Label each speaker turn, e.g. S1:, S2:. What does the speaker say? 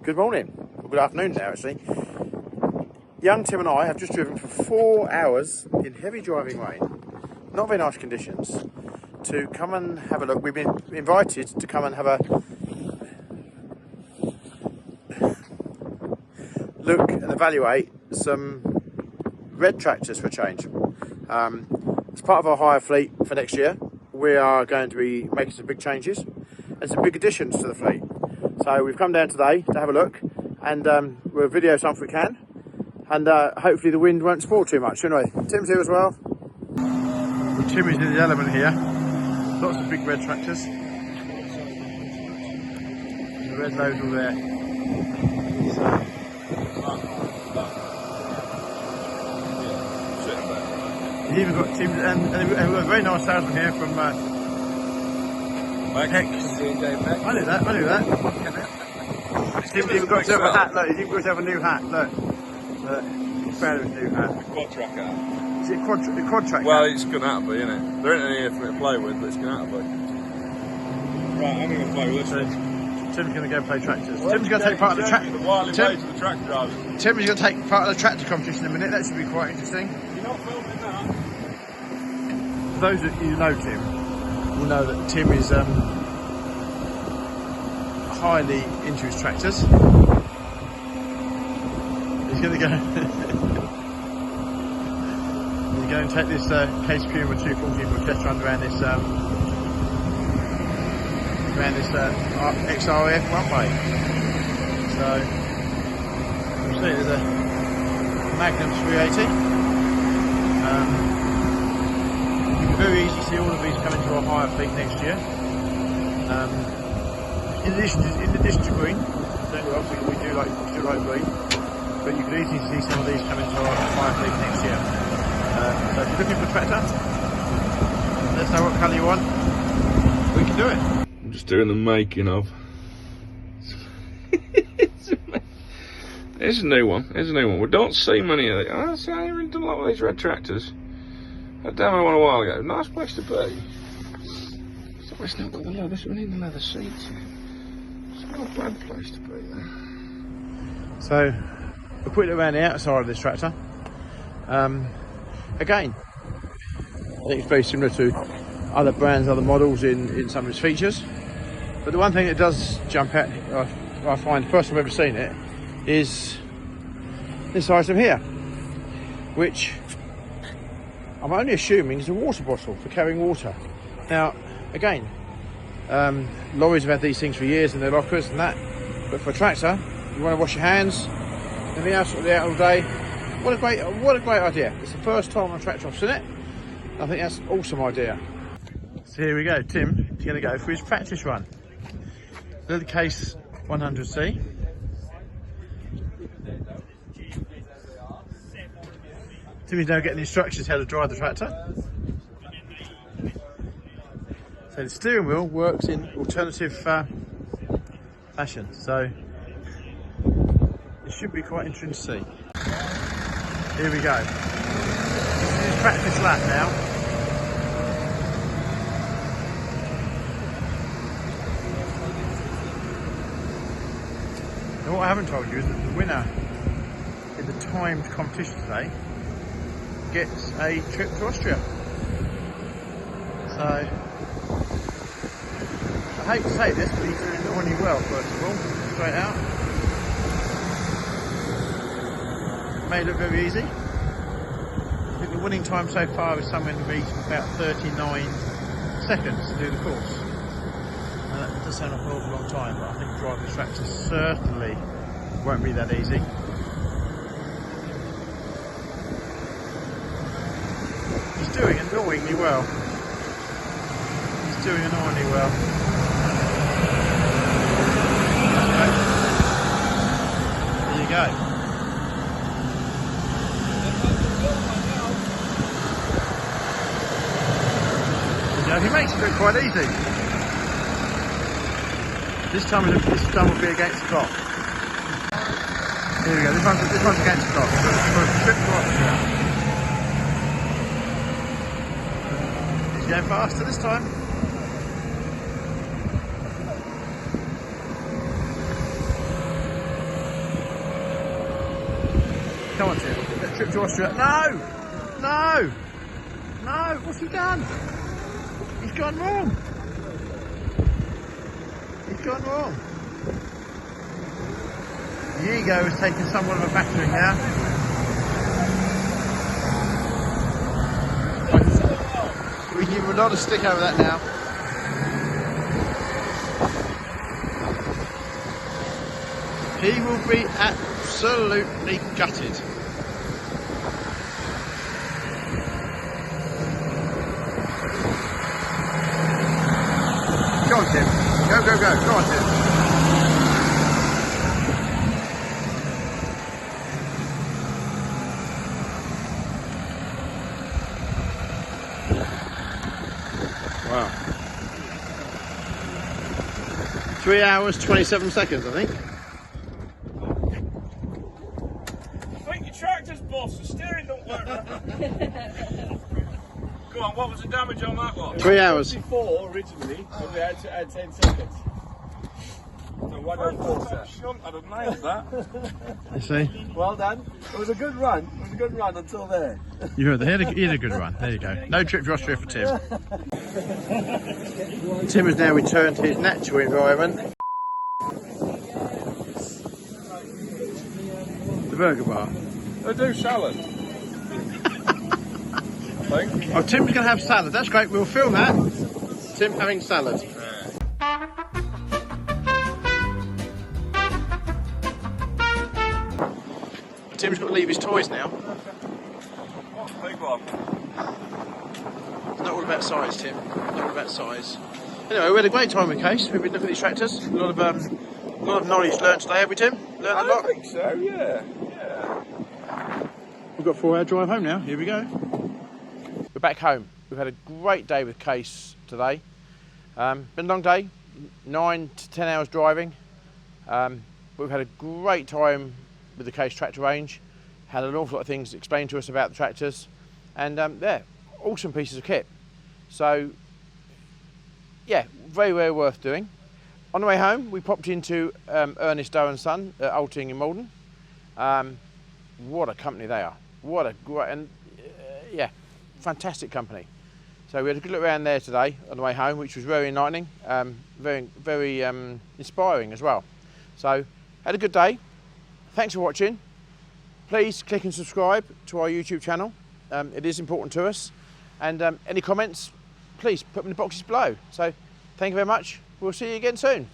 S1: Good morning, or good afternoon now actually. Young Tim and I have just driven for 4 hours in heavy driving rain, not very nice conditions, to come and have a look. We've been invited to come and have a look and evaluate some red tractors for a change. As part of our hire fleet for next year, we are going to be making some big changes and some big additions to the fleet. So we've come down today to have a look, and we'll video some if we can, and hopefully the wind won't spoil too much. Anyway, Tim's here as well. Tim is in the element here. Lots of big red tractors. The red loads all there. You've even got Tim, and we've got a very nice salesman here from Heck. I knew that. He's even got himself a hat. Look, he's even got himself a new hat. Look, he's proud of his new hat.
S2: The quad track hat.
S1: Is it the quad track?
S2: Well, it's going to have to be, isn't it? There ain't any here for me to play with, but it's going to have to be. Right, I'm going to play with this one.
S1: Tim's going to go play tractors. Well, Tim's going to take part of the tractor. Tim's going to take part of the tractor competition in a minute. That should be quite interesting.
S2: You're not filming that?
S1: For those that you know Tim, will know that Tim is highly into his tractors. He's going to go. He's going to take this caseih 240 for a test run around this XRF one way. So you'll see there's a Magnum 380. You can very easily see all of these coming to our hire fleet next year. In addition to green, obviously we do like green, but you can easily see some of these coming to our hire fleet next year. So if you're looking for a tractor, let us know what colour you want. We can do it.
S2: I'm just doing the making of. Here's a new one. We don't see many of these. I see, I really done a lot of these red tractors. I demo one a while ago. Nice place to be. It's not got the leather, we need the leather seats. It's not a bad place to be there.
S1: So we'll put it around the outside of this tractor. Again, I think it's very similar to other brands, other models in some of its features. But the one thing that does jump out, I find the first time I've ever seen it, is this item here, which I'm only assuming is a water bottle for carrying water. Now, again, lorries have had these things for years in their lockers and that, but for a tractor, you want to wash your hands, everything else will be out all day. What a great idea. It's the first time on a tractor I've seen it. I think that's an awesome idea. So here we go, Tim is going to go for his practice run. They're the Case 100C. Timmy's now getting instructions how to drive the tractor. So the steering wheel works in alternative fashion, so it should be quite interesting to see. Here we go. This is his practice lap now. Now what I haven't told you is that the winner in the timed competition today gets a trip to Austria. So I hate to say this, but he's doing really well, first of all, straight out. May look very easy. I think the winning time so far is somewhere in the region of about 39 seconds to do the course. Now that does sound like an awful long time, but I think driving the tractor certainly won't be that easy. He's doing annoyingly well. Doing annoyingly well. There you go. Now he makes it look quite easy. This time will be against the clock. Here we go. This one's against the clock. So trip to Austria. He's going faster this time. Come on, Tim. Let's trip to Austria. No! No! No! What's he done? He's gone wrong. He's gone wrong. The ego has taken somewhat of a battering now. We give him a lot of stick over that now. He will be absolutely gutted. Go on, Tim. Go, go, go. Go on, Tim. Wow. 3 hours, 27 seconds, I think.
S2: Tractor's boss, the steering don't work. Go on, what was the damage on that one?
S1: 3 hours.
S3: 4 originally, but we had to add 10 seconds. So 104, sir.
S2: I'd have nailed that.
S1: You see?
S3: Well done. It was a good run. It was a good run until there.
S1: You heard that. He had a good run. There you go. No trip to Austria for Tim. Tim has now returned to his natural environment. The burger bar.
S2: They do salad. I think.
S1: Oh, Tim's going to have salad. That's great. We'll film that. Tim having salad. Tim's got to leave his toys now.
S2: Big one.
S1: It's not all about size, Tim. Not all about size. Anyway, we had a great time with Case. We've been looking at these tractors. A lot of knowledge learned today, have we, Tim? Learned a lot.
S2: I think so, yeah.
S1: We've got a 4 hour drive home now. Here we go. We're back home. We've had a great day with Case today. Been a long day, 9 to 10 hours driving. We've had a great time with the Case tractor range. Had an awful lot of things explained to us about the tractors. And they're awesome pieces of kit. So, yeah, very, very worth doing. On the way home, we popped into Ernest Doe and Son at Alting in Malden. What a company they are. What a great, and yeah, fantastic company. So we had a good look around there today on the way home, which was very enlightening, very inspiring as well. So, had a good day. Thanks for watching. Please click and subscribe to our YouTube channel. It is important to us. And any comments, please put them in the boxes below. So, thank you very much. We'll see you again soon.